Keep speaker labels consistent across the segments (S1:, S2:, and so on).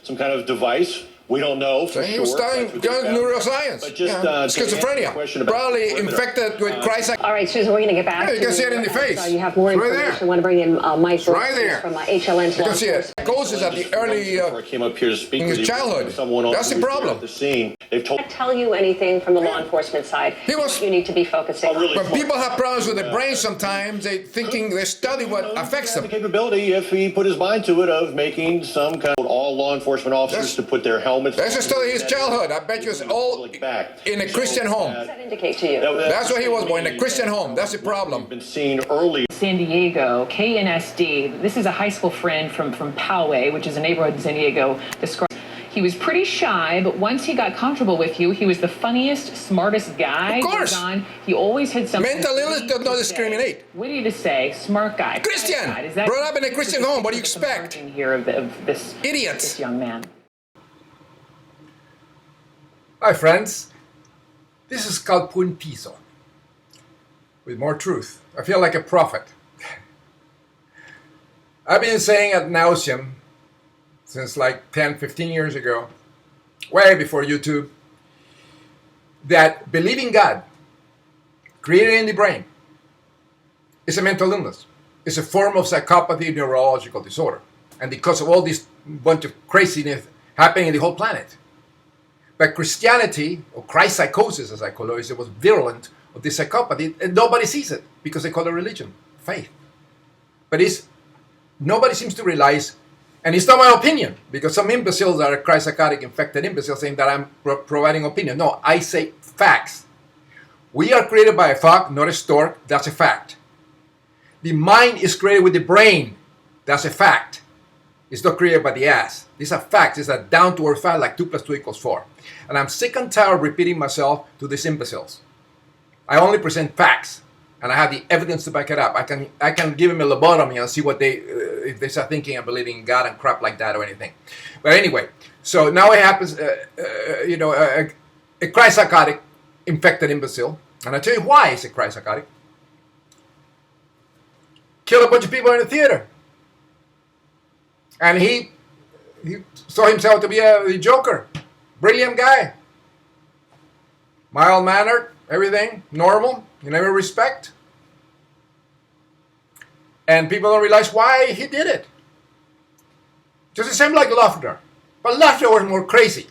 S1: some kind of device. We don't know for
S2: So he was studying neuroscience.
S1: But just
S2: schizophrenia, probably infected with Christ.
S3: All right, Susan, we're going to get back.
S2: Yeah, you can see it in the face.
S3: You have more information. I want to bring in Mike
S2: right there
S3: from HLN's.
S2: You can see it. Psychosis at the early
S1: came up here to speak
S2: in his childhood. That's the problem.
S1: The scene. They've told.
S3: Tell you anything from the law enforcement side. You need to be focusing.
S2: When people have problems with the brain, sometimes they study what affects them.
S1: The capability, if he put his mind to it, of making some kind of all law enforcement officers to put their helmets.
S2: Let's just study his childhood. I bet you it's all in a Christian home.
S3: What does that indicate to you?
S2: That's what he was born, in a Christian home. That's the problem.
S1: Been seen early.
S4: San Diego, KNSD. This is a high school friend from Poway, which is a neighborhood in San Diego. He was pretty shy, but once he got comfortable with you, he was the funniest, smartest guy.
S2: Of course.
S4: He always had something.
S2: Mental illness does not discriminate.
S4: Witty to say, smart guy.
S2: Christian,
S4: Is that
S2: brought up in a Christian home. What do you expect?
S4: Here of this
S2: idiots.
S4: This young man.
S5: Hi friends, this is called Pun Piso, with more truth. I feel like a prophet. I've been saying ad nauseum since like 10, 15 years ago, way before YouTube, that believing God, created in the brain, is a mental illness. It's a form of psychopathy, neurological disorder. And because of all this bunch of craziness happening in the whole planet. But Christianity, or ChristPsychosis as I call it, was virulent of this psychopathy, and nobody sees it because they call it religion, faith. But nobody seems to realize, and it's not my opinion, because some imbeciles are Christ-psychotic infected imbeciles saying that I'm providing opinion. No, I say facts. We are created by a frog, not a stork. That's a fact. The mind is created with the brain. That's a fact. It's not created by the ass. These are facts. It's a down-to-earth fact like 2 + 2 = 4. And I'm sick and tired of repeating myself to these imbeciles. I only present facts, and I have the evidence to back it up. I can give them a lobotomy and see what if they start thinking and believing in God and crap like that or anything. But anyway, so now it happens, a Christ-psychotic infected imbecile, and I'll tell you why he's a Christ-psychotic. Killed a bunch of people in the theater. And he saw himself to be a joker. Brilliant guy. Mild-mannered, everything, normal, in every respect. And people don't realize why he did it. Just the same like Laffer. But Laffer was more crazy.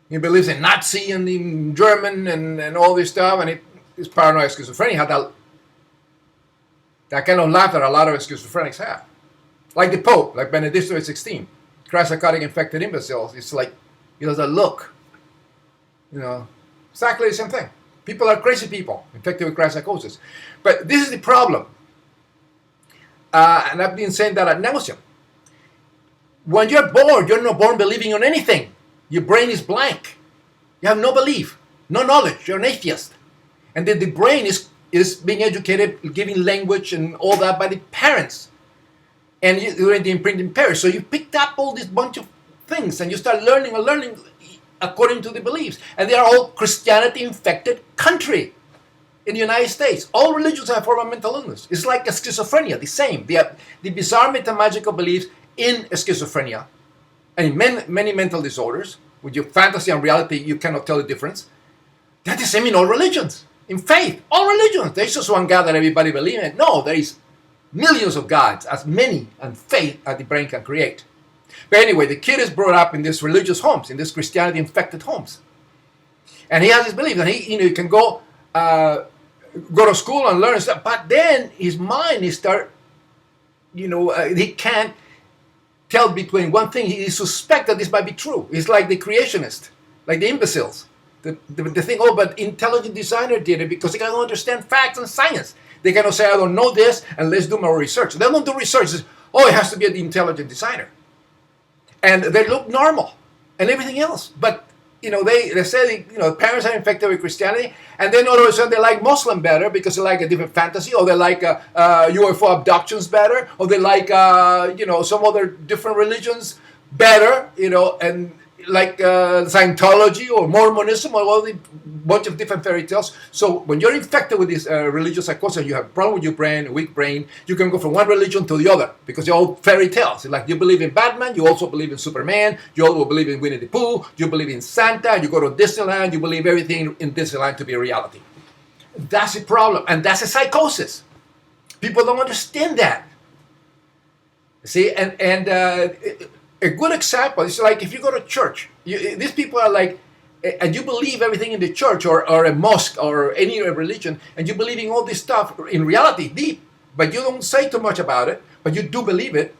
S5: He believes in Nazi and in German and all this stuff, and his paranoid schizophrenia had that kind of laugh that a lot of schizophrenics have. Like the Pope, like Benedict XVI. Christ-psychotic infected imbeciles. It's like, he does a look. Exactly the same thing. People are crazy people, infected with Christ-psychosis. But this is the problem. And I've been saying that ad nauseum. When you're born, you're not born believing on anything. Your brain is blank. You have no belief, no knowledge. You're an atheist. And then the brain is being educated, giving language and all that by the parents. And you're in the imprinting parish. So you picked up all this bunch of things and you start learning according to the beliefs. And they are all Christianity-infected country in the United States. All religions have a form of mental illness. It's like a schizophrenia, the same. They have the bizarre metamagical beliefs in schizophrenia and in many mental disorders. With your fantasy and reality, you cannot tell the difference. They're the same in all religions. In faith, all religions. There's just one God that everybody believes in. No, there is millions of gods, as many and faith as the brain can create. But anyway, the kid is brought up in these religious homes, in these Christianity-infected homes. And he has his beliefs, and he can go to school and learn stuff. But then his mind, he can't tell between one thing. He suspects that this might be true. It's like the creationist, like the imbeciles. The thing, but intelligent designer did it because they cannot understand facts and science. They cannot say, I don't know this, and let's do more research. They don't do research. It's, it has to be an intelligent designer. And they look normal and everything else. But, they say, parents are infected with Christianity, and then all of a sudden they like Muslim better because they like a different fantasy, or they like UFO abductions better, or they like, some other different religions better, and like Scientology or Mormonism or all the bunch of different fairy tales. So when you're infected with this religious psychosis, you have a problem with your brain, a weak brain, you can go from one religion to the other because they're all fairy tales. Like you believe in Batman, you also believe in Superman, you also believe in Winnie the Pooh, you believe in Santa, you go to Disneyland, you believe everything in Disneyland to be a reality. That's a problem, and that's a psychosis. People don't understand that. See, and a good example is like if you go to church, these people are like, and you believe everything in the church or a mosque or any religion, and you believe in all this stuff in reality, deep, but you don't say too much about it, but you do believe it.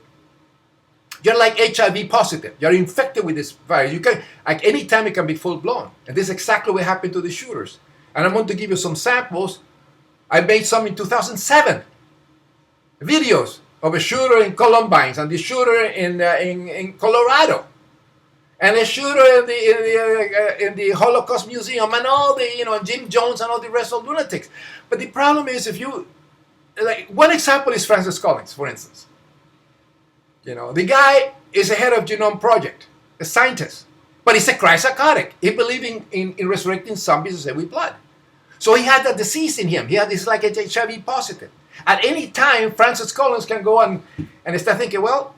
S5: You're like HIV positive. You're infected with this virus. You can, like any time it can be full blown. And this is exactly what happened to the shooters. And I'm going to give you some samples. I made some in 2007. Videos of a shooter in Columbine and the shooter in Colorado, and a shooter in the Holocaust Museum, and all the Jim Jones and all the rest of lunatics. But the problem is, if you like, one example is Francis Collins, for instance. The guy is the head of Genome Project, a scientist, but he's a chrysopsychotic. He believed in resurrecting zombies with blood. So he had that disease in him. He had this like a HIV positive. At any time, Francis Collins can go and start thinking, well,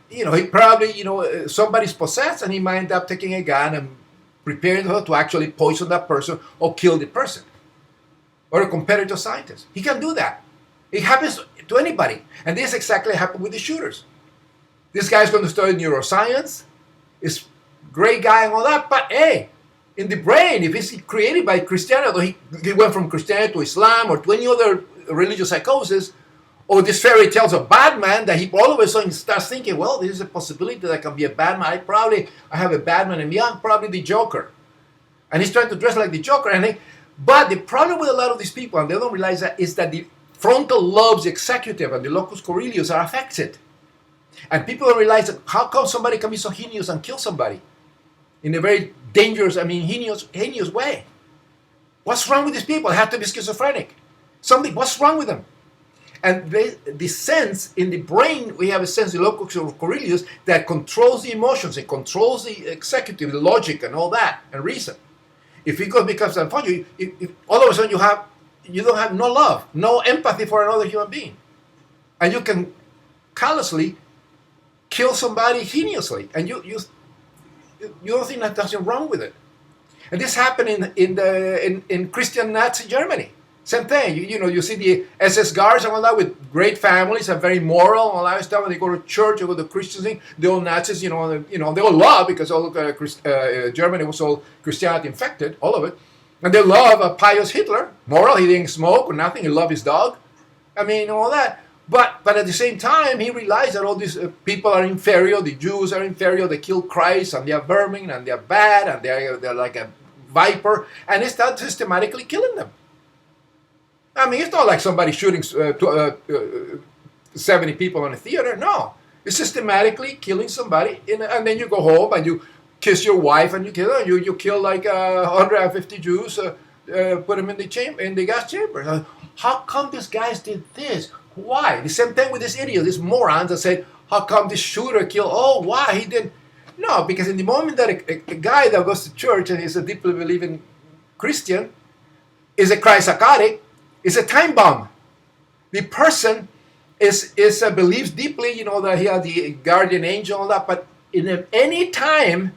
S5: he probably, somebody's possessed, and he might end up taking a gun and preparing her to actually poison that person or kill the person. Or a competitor scientist. He can do that. It happens to anybody. And this exactly happened with the shooters. This guy's going to study neuroscience. He's a great guy and all that, but hey, in the brain, if it's created by Christianity, he went from Christianity to Islam or to any other religious psychosis, or these fairy tales of Batman, that he all of a sudden starts thinking, well, this is a possibility that I can be a Batman. I have a Batman in me. I'm probably the Joker. And he's trying to dress like the Joker. But the problem with a lot of these people, and they don't realize that, is that the frontal lobes executive and the locus coeruleus are affected. And people don't realize that how come somebody can be so heinous and kill somebody in a very dangerous, heinous way. What's wrong with these people? They have to be schizophrenic. What's wrong with them? And the sense in the brain, we have a sense, the locus coeruleus, that controls the emotions, it controls the executive, the logic, and all that, and reason. If it becomes unfortunate, if all of a sudden you don't have no love, no empathy for another human being, and you can callously kill somebody heinously, and you don't think that there's nothing wrong with it. And this happened in Christian Nazi Germany. Same thing. You see the SS guards and all that with great families and very moral and all that stuff. And they go to church, they go to Christian thing. The old Nazis, they all love, because all Germany was all Christianity infected, all of it. And they love pious Hitler, moral. He didn't smoke or nothing. He loved his dog. All that. But at the same time, he realized that all these people are inferior. The Jews are inferior. They kill Christ, and they are vermin, and they are bad, and they're like a viper. And he started systematically killing them. It's not like somebody shooting 70 people in a theater. No. It's systematically killing somebody, and then you go home and you kiss your wife and you kill her. You kill like 150 Jews, put them in the gas chamber. How come these guys did this? Why? The same thing with these idiots, these morons that said, how come this shooter killed? Oh, why? He didn't. No, because in the moment that a guy that goes to church and is a deeply believing Christian is a chrysopsychotic, is a time bomb. The person believes deeply, that he has the guardian angel and all that, but in any time,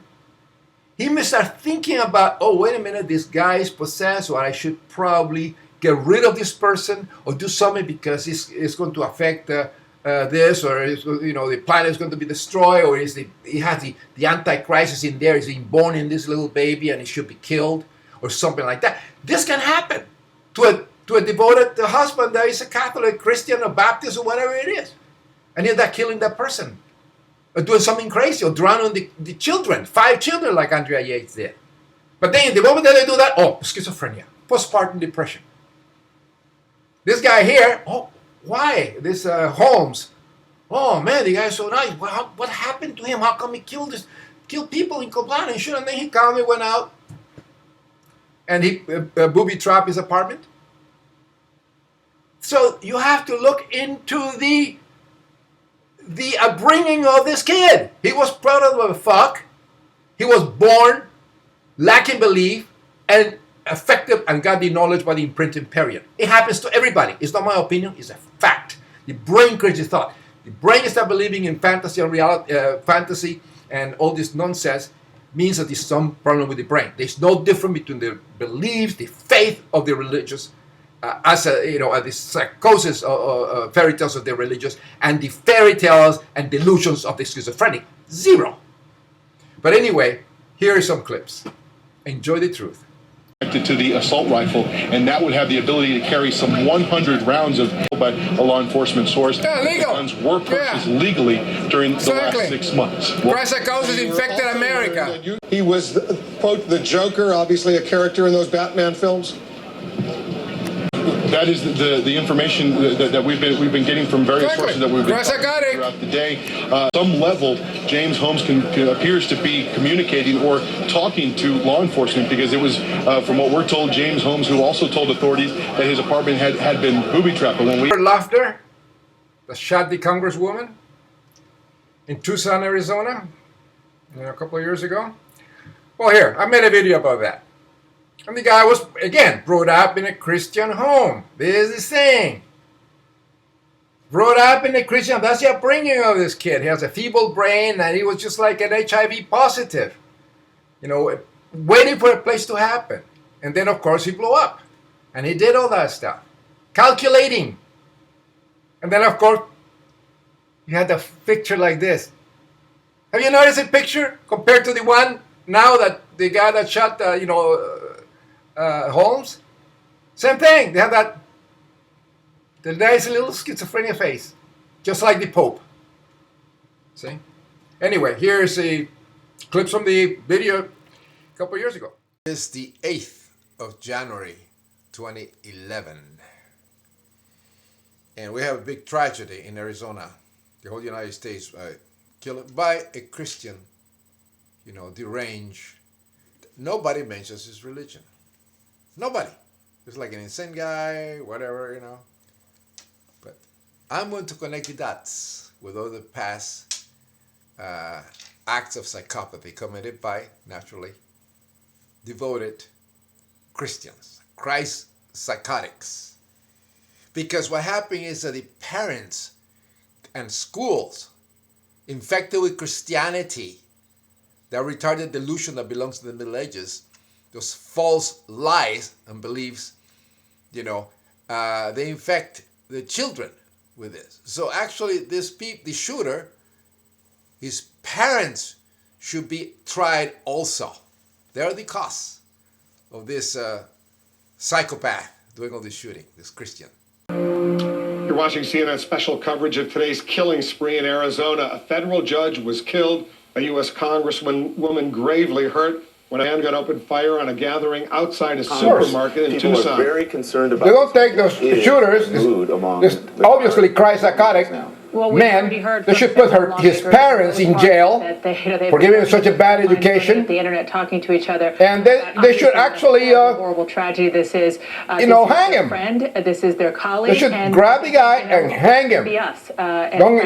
S5: he may start thinking about, oh, wait a minute, this guy is possessed, or I should probably get rid of this person or do something because it's going to affect this, or the planet is going to be destroyed, or he has the antichrist in there, he's born in this little baby and he should be killed, or something like that. This can happen to a devoted husband that is a Catholic, Christian, or Baptist, or whatever it is. And he's not killing that person, or doing something crazy, or drowning the children, 5 children like Andrea Yates did. But then the moment that they do that, schizophrenia, postpartum depression. This guy here, why? This Holmes, oh man, the guy's so nice. What happened to him? How come he killed people in Copland and shit? And then he calmly went out and he booby-trapped his apartment. So you have to look into the upbringing of this kid. He was brought up with a fuck. He was born lacking belief and affected and got the knowledge by the imprinting period. It happens to everybody. It's not my opinion, it's a fact. The brain creates the thought. The brain starts believing in fantasy and reality, fantasy and all this nonsense means that there's some problem with the brain. There's no difference between the beliefs, the faith of the religious, the psychosis fairy tales of the religious, and the fairy tales and delusions of the schizophrenic. Zero. But anyway, here are some clips. Enjoy the truth.
S6: To the assault rifle, and that would have the ability to carry some 100 rounds of by a law enforcement source.
S5: Yeah, legal.
S6: Guns were purchased legally during the last 6 months.
S5: ChristPsychosis infected America.
S7: He was, quote, the Joker, obviously a character in those Batman films.
S6: That is the information that we've been getting from various sources that we've been talking throughout the day. Some level, James Holmes appears to be communicating or talking to law enforcement, because it was, from what we're told, James Holmes who also told authorities that his apartment had been booby-trapped. But when we
S5: laughter that shot the congresswoman in Tucson, Arizona, a couple of years ago. Well, here, I made a video about that. And the guy was, again, brought up in a Christian home. This is the thing. Brought up in a Christian, that's the upbringing of this kid. He has a feeble brain, and he was just like an HIV positive. Waiting for a place to happen. And then, of course, he blew up. And he did all that stuff. Calculating. And then, of course, you had a picture like this. Have you noticed a picture compared to the one now that the guy that shot, Holmes? Same thing. They have the nice little schizophrenia face, just like the Pope. See? Anyway, here's a clip from the video a couple years ago. It's the 8th of January, 2011. And we have a big tragedy in Arizona. The whole United States killed by a Christian, deranged. Nobody mentions his religion. Nobody. It's like an insane guy, whatever, But I'm going to connect the dots with all the past acts of psychopathy committed by, naturally, devoted Christians, Christ psychotics. Because what happened is that the parents and schools infected with Christianity, that retarded delusion that belongs to the Middle Ages, those false lies and beliefs, they infect the children with this. So actually, the shooter, his parents should be tried also. They're the cause of this psychopath doing all this shooting, this Christian.
S7: You're watching CNN special coverage of today's killing spree in Arizona. A federal judge was killed, a U.S. Congresswoman gravely hurt when a man got open fire on a gathering outside a supermarket in Tucson.
S1: People are very concerned about.
S5: They don't take those shooters, this obviously Christ psychotic man, they should put her, his parents in jail for giving such a bad education.
S3: The internet talking to each other.
S5: And they should actually,
S3: horrible tragedy this is.
S5: Hang him.
S3: Friend, this is their colleague.
S5: They should grab the guy and hang him.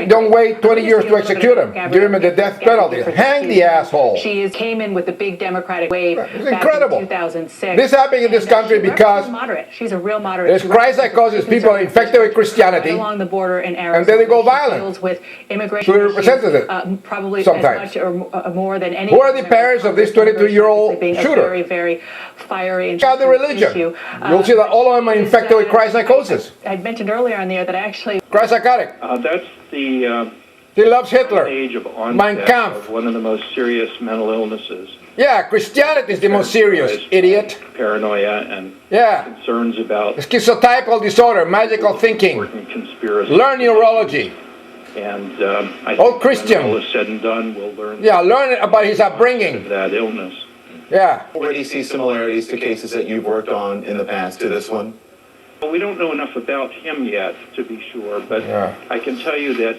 S5: Don't wait 20 years to execute him. Give him the death penalty. Hang the asshole.
S3: She came in with the big Democratic wave.
S5: It's incredible.
S3: In 2006.
S5: This happened in this country because
S3: she's a real moderate.
S5: there's Christ psychosis, people are infected with Christianity,
S3: along the border in Arizona.
S5: and then they go violent.
S3: With immigration
S5: to the representative,
S3: probably
S5: sometimes.
S3: as much or more than any.
S5: Who are the parents of this 22-year-old shooter?
S3: Very, very fiery and
S5: the religion. You'll see that all of them are infected with Christ psychosis.
S3: I mentioned earlier on the air that actually
S5: Christ psychotic.
S8: That's the
S5: He loves Hitler.
S8: age of
S5: Mein
S8: onset
S5: Kampf.
S8: of one of the most serious mental illnesses.
S5: Yeah, Christianity is the most serious, idiot.
S8: Paranoia and concerns about
S5: schizotypal disorder, magical thinking.
S8: Conspiracy.
S5: Learn neurology.
S8: And I think
S5: All Christian.
S8: when all is said and done, we'll learn.
S5: Learn about his upbringing.
S8: Of that illness.
S1: Already see similarities to cases that you've worked on in the past to this one?
S8: Well, we don't know enough about him yet, to be sure, but I can tell you that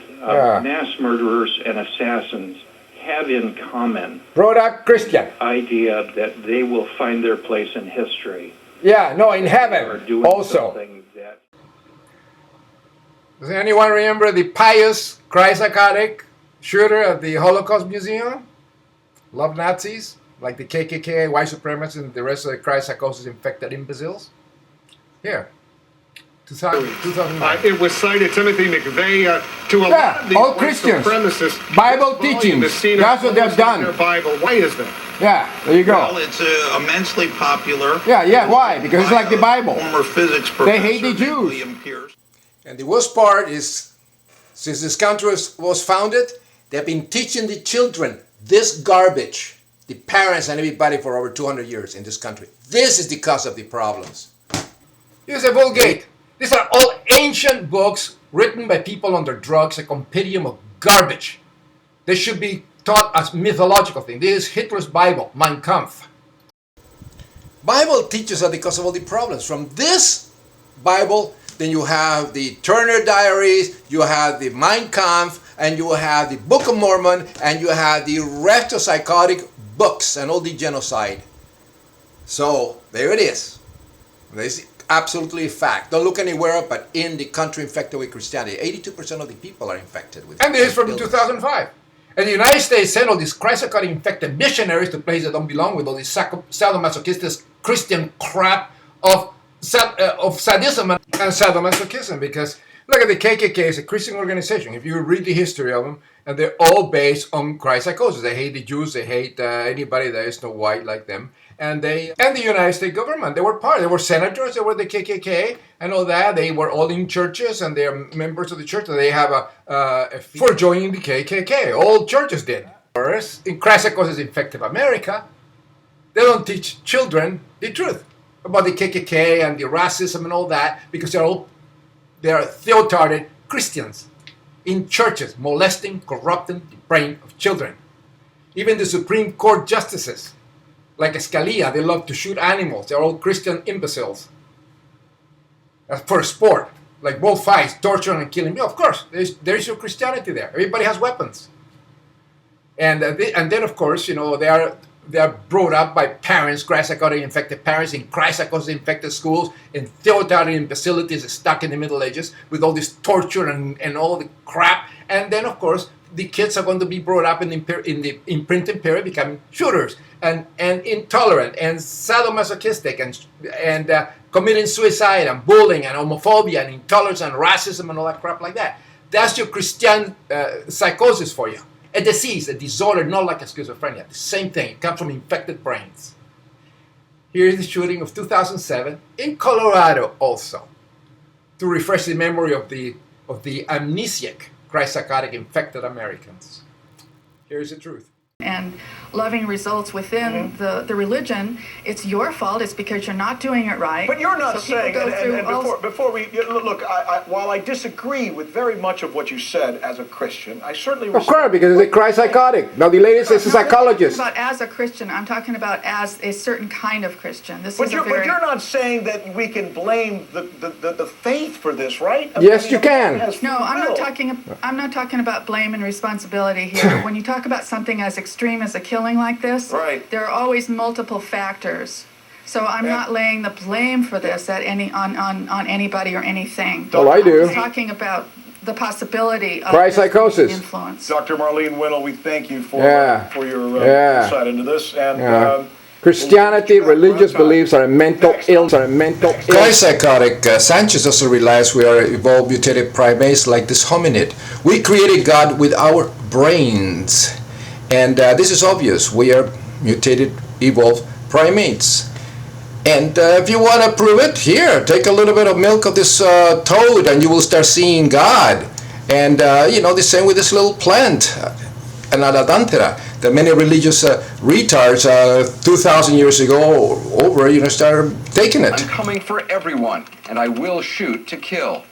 S8: mass murderers and assassins have in common
S5: Brought up Christian.
S8: idea that they will find their place in history.
S5: In heaven also. Does anyone remember the pious Christ psychotic shooter at the Holocaust Museum? love Nazis, like the KKK, white supremacists, and the rest of the ChristPsychosis infected imbeciles? Here. 2009.
S7: It was cited, Timothy McVeigh, to a lot of these
S5: all
S7: white
S5: Christians.
S7: supremacists.
S5: Bible
S7: This volume
S5: teachings.
S7: is seen
S5: That's what they've
S7: almost in
S5: done.
S7: Their Bible. Why is that?
S5: Yeah, there you go.
S9: Well, it's immensely popular.
S5: Yeah, why? Because it's like the Bible.
S9: Former physics professor.
S5: They hate the Jews.
S9: William Pierce.
S5: And the worst part is, since this country was founded, they've been teaching the children this garbage, the parents and everybody, for over 200 years in this country. This is the cause of the problems. Here's a Vulgate. These are all ancient books written by people under drugs, a compendium of garbage. They should be taught as mythological things. This is Hitler's Bible, Mein Kampf. Bible teaches us the cause of all the problems. From this Bible, then you have the Turner Diaries, you have the Mein Kampf, and you have the Book of Mormon, and you have the rest of psychotic books and all the genocide. So there it is. This is absolutely a fact. Don't look anywhere else but in the country infected with Christianity. 82% of the people are infected with. And this is from 2005. And the United States sent all these ChristPsychotic infected missionaries to places that don't belong with all this sadomasochistic Christian crap of sadism and sadomasochism. Because look at the KKK, it's a Christian organization. If you read the history of them, and they're all based on ChristPsychosis. They hate the Jews, they hate anybody that is not white like them. And the United States government, they were senators, they were the KKK and all that. They were all in churches and they are members of the church. And they have a fee for joining the KKK. All churches did. Whereas in ChristPsychosis infected America, they don't teach children the truth about the KKK and the racism and all that, because they are theotarded Christians in churches, molesting, corrupting the brain of children. Even the Supreme Court justices, like Scalia, they love to shoot animals. They're all Christian imbeciles. That's for sport, like bullfights, torturing and killing. Yeah, of course, there's your Christianity there. Everybody has weapons. And then, of course, you know, they are brought up by parents, ChristPsychotic infected parents in ChristPsychosis infected schools, in theotarded facilities stuck in the Middle Ages with all this torture and all the crap. And then, of course, the kids are going to be brought up in the imprinting period, becoming shooters and intolerant and sadomasochistic and committing suicide and bullying and homophobia and intolerance and racism and all that crap like that. That's your Christian psychosis for you. A disease, a disorder, not like a schizophrenia. The same thing. It comes from infected brains. Here's the shooting of 2007 in Colorado also, to refresh the memory of the amnesiac ChristPsychotic infected Americans. Here's the truth.
S10: And loving results within the religion, it's your fault. It's because you're not doing it right.
S11: But you're not
S10: so
S11: saying, before we look, while I disagree with very much of what you said as a Christian, I certainly
S5: of course, because it's a ChristPsychotic. Now the lady is a psychologist.
S10: I'm talking about as a Christian. I'm talking about as a certain kind of Christian.
S11: But you're not saying that we can blame the faith for this, right?
S5: Yes, you can.
S10: No, I'm not talking about blame and responsibility here. When you talk about something as extreme as a killing like this,
S11: right,
S10: there are always multiple factors. So I'm not laying the blame for this at on anybody or anything.
S5: Well, I do.
S10: I'm talking about the possibility of
S5: ChristPsychosis
S10: influence.
S11: Dr. Marlene Winnell, we thank you for your insight into this. And
S5: Christianity, religious beliefs are a mental illness. ChristPsychotic, Sanchez also realized we are evolved mutated primates like this hominid. We created God with our brains. And this is obvious. We are mutated, evolved primates. And if you want to prove it, here, take a little bit of milk of this toad and you will start seeing God. And, the same with this little plant, an adanthera, that many religious retards 2,000 years ago over, started taking it.
S12: I'm coming for everyone, and I will shoot to kill.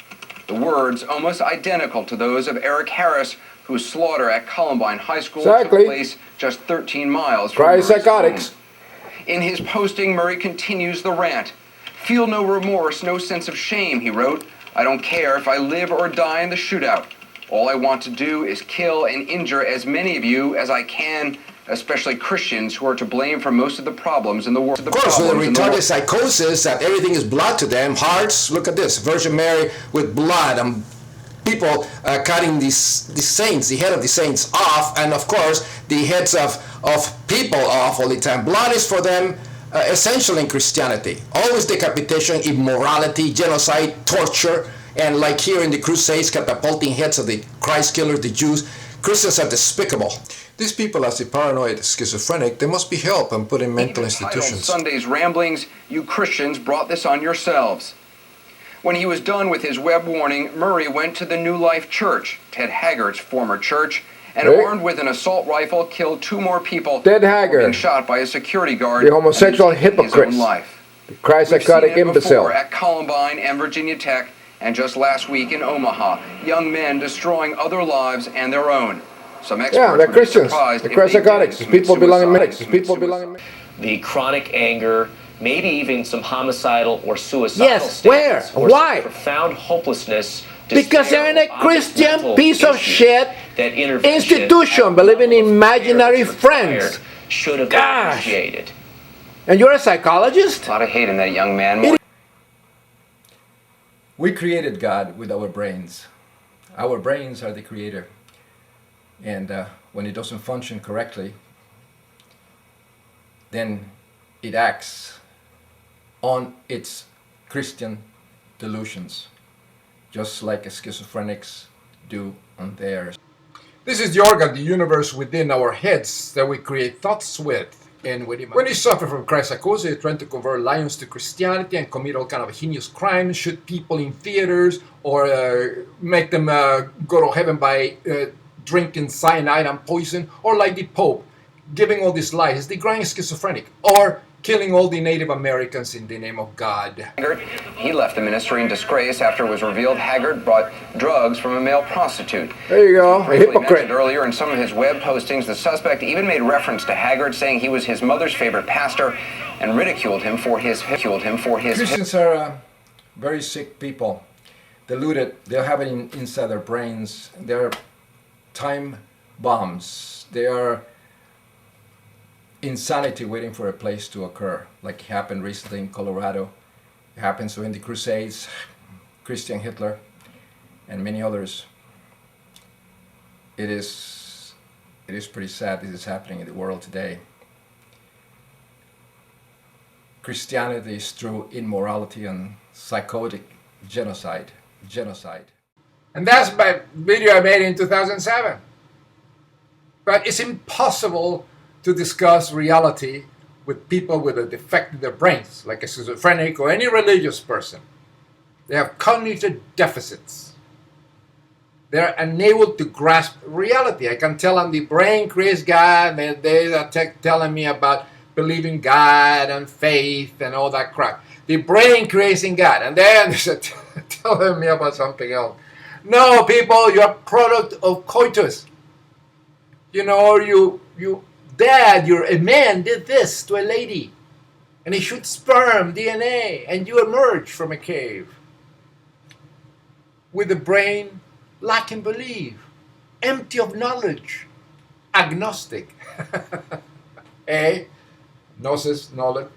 S12: The words almost identical to those of Eric Harris, whose slaughter at Columbine High School took place just 13 miles from Murray's home. In his posting, Murray continues the rant. Feel no remorse, no sense of shame, he wrote. I don't care if I live or die in the shootout. All I want to do is kill and injure as many of you as I can, especially Christians who are to blame for most of the problems in the world. Of course, with the retarded psychosis, that everything is blood to them. Hearts, look at this, Virgin Mary with blood, and people cutting the saints, the head of the saints off, and of course the heads of
S13: of people off all the time. Blood is for them essential in Christianity. Always decapitation, immorality, genocide, torture, and like here in the Crusades, catapulting heads of the Christ killers, the Jews. Christians are despicable. These people, as the paranoid schizophrenic, they must be helped and put in mental institutions.
S12: Sunday's ramblings, you Christians brought this on yourselves. When he was done with his web warning, Murray went to the New Life Church, Ted Haggard's former church, and armed with an assault rifle, killed 2 more people.
S5: Ted Haggard,
S12: being shot by a security guard.
S5: The homosexual hypocrite, the ChristPsychotic imbecile.
S12: At Columbine and Virginia Tech, and just last week in Omaha, young men destroying other lives and their own. Some experts
S5: they're Christians. They're ChristPsychotics. People belonging.
S14: The chronic anger, maybe even some homicidal or suicidal
S5: states. Where? Why?
S14: Profound hopelessness.
S5: Because they're in a Christian piece of shit institution, believing in imaginary friends.
S14: Should have been appreciated.
S5: And you're a psychologist?
S12: A lot of hate in that young man.
S13: We created God with our brains. Our brains are the creator. And when it doesn't function correctly, then it acts on its Christian delusions, just like schizophrenics do on theirs. This is the organ, the universe within our heads that we create thoughts with. And when you suffer from ChristPsychosis, you're trying to convert lions to Christianity and commit all kind of heinous crimes, shoot people in theaters, or make them go to heaven by drinking cyanide and poison, or like the Pope, giving all these lies. It's the grand schizophrenic, or killing all the Native Americans in the name of God.
S12: He left the ministry in disgrace after it was revealed Haggard brought drugs from a male prostitute.
S5: There you go, a hypocrite.
S12: Earlier in some of his web postings, the suspect even made reference to Haggard, saying he was his mother's favorite pastor, and ridiculed him for his.
S13: Christians are very sick people, deluded. They have it inside their brains. They're time bombs. They are insanity waiting for a place to occur, like it happened recently in Colorado. It happened so in the Crusades, Christian Hitler, and many others. It is pretty sad this is happening in the world today. Christianity is through immorality and psychotic genocide.
S5: And that's my video I made in 2007. But it's impossible to discuss reality with people with a defect in their brains, like a schizophrenic or any religious person. They have cognitive deficits. They're unable to grasp reality. I can tell them the brain creates God, and they are telling me about believing God and faith and all that crap. The brain creates in God, and then they're telling me about something else. No, people, you're a product of coitus. You know, Dad, a man did this to a lady, and he shoots sperm, DNA, and you emerge from a cave with the brain lacking belief, empty of knowledge, agnostic. Gnosis, knowledge.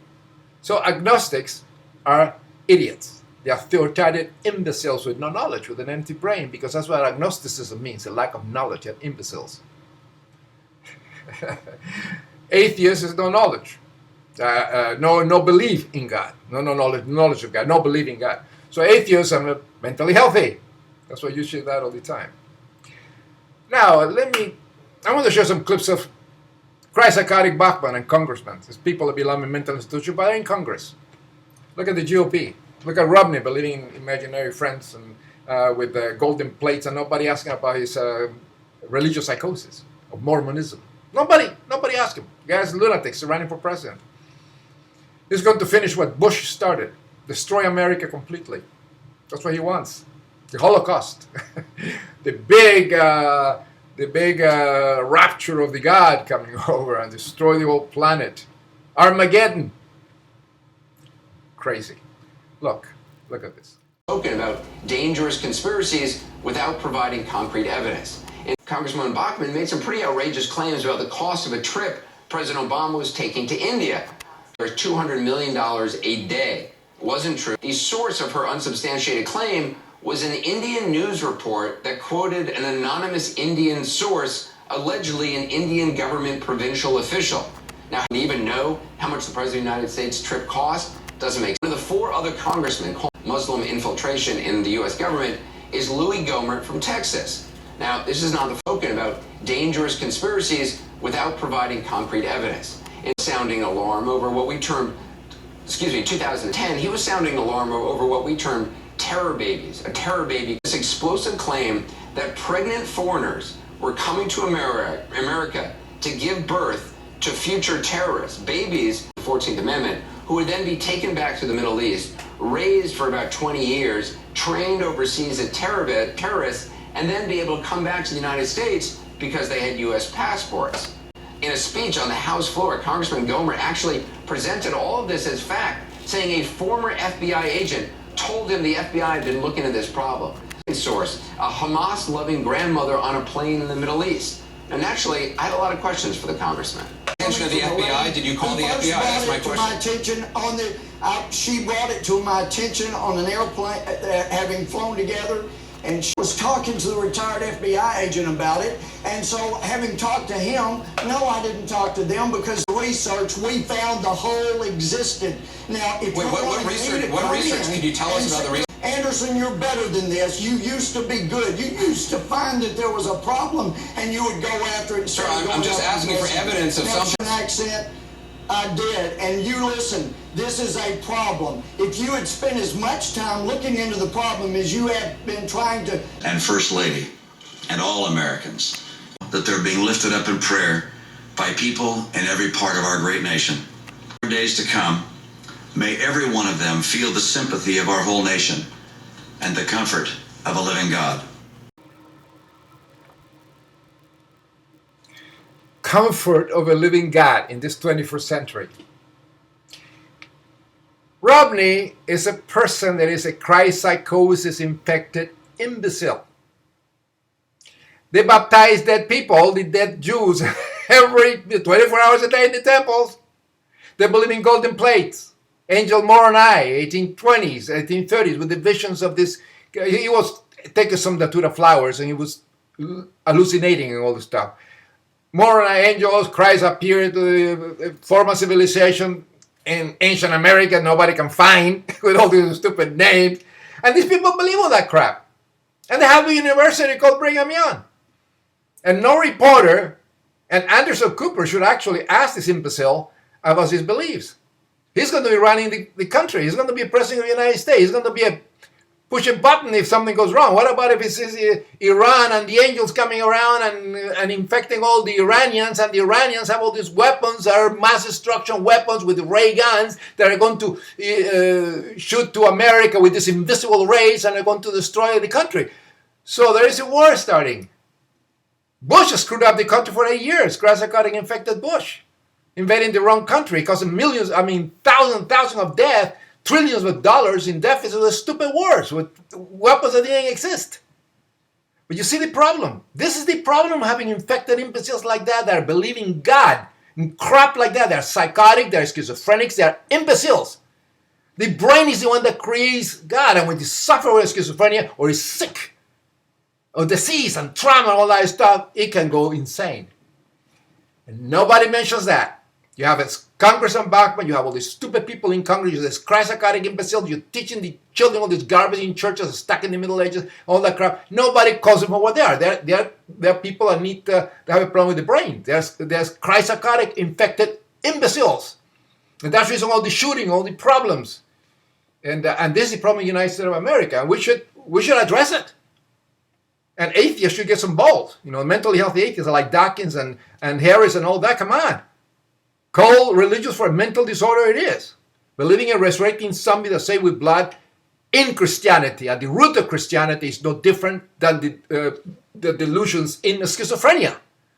S5: So agnostics are idiots. They are theoretic imbeciles with no knowledge, with an empty brain, because that's what agnosticism means, a lack of knowledge and imbeciles. Atheist is no knowledge, no belief in God, no knowledge of God, no belief in God. So atheists are mentally healthy. That's why you say that all the time. Now, I want to show some clips of ChristPsychotic Bachman and congressmen. These people that belong in mental institutions, but they're in Congress. Look at the GOP. Look at Romney believing in imaginary friends and with golden plates, and nobody asking about his religious psychosis of Mormonism. Nobody asked him. The guy's lunatics running for president. He's going to finish what Bush started, destroy America completely. That's what he wants. The Holocaust, the big rapture of the God coming over and destroy the whole planet. Armageddon. Crazy. Look at this.
S12: Spoken about dangerous conspiracies without providing concrete evidence. Congressman Bachman made some pretty outrageous claims about the cost of a trip President Obama was taking to India. There's $200 million a day. It wasn't true. The source of her unsubstantiated claim was an Indian news report that quoted an anonymous Indian source allegedly an Indian government provincial official. Now, do you even know how much the President of the United States trip cost? Doesn't make sense. One of the 4 other congressmen called Muslim infiltration in the U.S. government is Louis Gohmert from Texas. Now, this is not the spoken about dangerous conspiracies without providing concrete evidence. In sounding alarm over what we termed, 2010, he was sounding alarm over what we termed terror babies. A terror baby, this explosive claim that pregnant foreigners were coming to America to give birth to future terrorists, babies, the 14th Amendment, who would then be taken back to the Middle East, raised for about 20 years, trained overseas as terrorists, and then be able to come back to the United States because they had U.S. passports. In a speech on the House floor, Congressman Gohmert actually presented all of this as fact, saying a former FBI agent told him the FBI had been looking at this problem. Source, a Hamas-loving grandmother on a plane in the Middle East. And naturally, I had a lot of questions for the congressman. Attention of the FBI? Did you call the FBI? That's my question.
S15: My attention on she brought it to my attention on an airplane, having flown together, and she was talking to the retired FBI agent about it. And so, having talked to him, no, I didn't talk to them because the research we found the whole existed. Now, if
S12: what research? Can you tell us about the research?
S15: Anderson, you're better than this. You used to be good. You used to find that there was a problem, and you would go after it.
S12: Sir, I'm just asking for evidence of something.
S15: Accent. I did, and you listen. This is a problem. If you had spent as much time looking into the problem as you have been trying to.
S16: And First Lady, and all Americans, that they're being lifted up in prayer by people in every part of our great nation. For days to come, may every one of them feel the sympathy of our whole nation and the comfort of a living God.
S5: Comfort of a living God in this 21st century. Romney is a person that is a ChristPsychosis infected imbecile. They baptize dead people, the dead Jews, every 24 hours a day in the temples. They believe in golden plates. Angel Moroni, 1820s, 1830s, with the visions of this. He was taking some datura flowers and he was hallucinating and all this stuff. Moroni angels, Christ appeared to form a civilization in ancient America nobody can find with all these stupid names. And these people believe all that crap. And they have a university called Brigham Young. And no reporter, and Anderson Cooper should actually ask this imbecile about his beliefs. He's going to be running the country. He's going to be president of the United States. He's going to be push a button if something goes wrong. What about if it's Iran and the angels coming around and infecting all the Iranians, and the Iranians have all these weapons that are mass destruction weapons with ray guns that are going to shoot to America with this invisible rays and are going to destroy the country. So there is a war starting. Bush has screwed up the country for 8 years. ChristPsychotic infected Bush. Invading the wrong country, causing millions, thousands of deaths, trillions of dollars in deficit with stupid wars, with weapons that didn't exist. But you see the problem. This is the problem of having infected imbeciles like that are believing God and crap like that. They're psychotic, they're schizophrenics, they're imbeciles. The brain is the one that creates God, and when you suffer with schizophrenia or is sick or disease and trauma and all that stuff, it can go insane. And nobody mentions that. You have a Congressman Bachman, you have all these stupid people in Congress, you have this ChristPsychotic imbeciles, you're teaching the children all this garbage in churches, stuck in the Middle Ages, all that crap. Nobody calls them for what they are. They're people that need to have a problem with the brain. There's ChristPsychotic infected imbeciles. And that's the reason all the shooting, all the problems. And this is the problem in the United States of America. And we should address it. And atheists should get some balls. Mentally healthy atheists are like Dawkins and Harris and all that. Come on. Call religious for a mental disorder it is. Believing in resurrecting somebody that's saved with blood in Christianity, at the root of Christianity, is no different than the delusions in schizophrenia.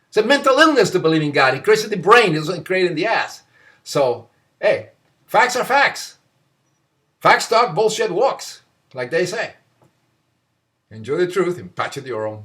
S5: It's a mental illness to believe in God. He created the brain, he doesn't create the ass. So, hey, facts are facts. Facts talk, bullshit walks, like they say. Enjoy the truth and patch it your own.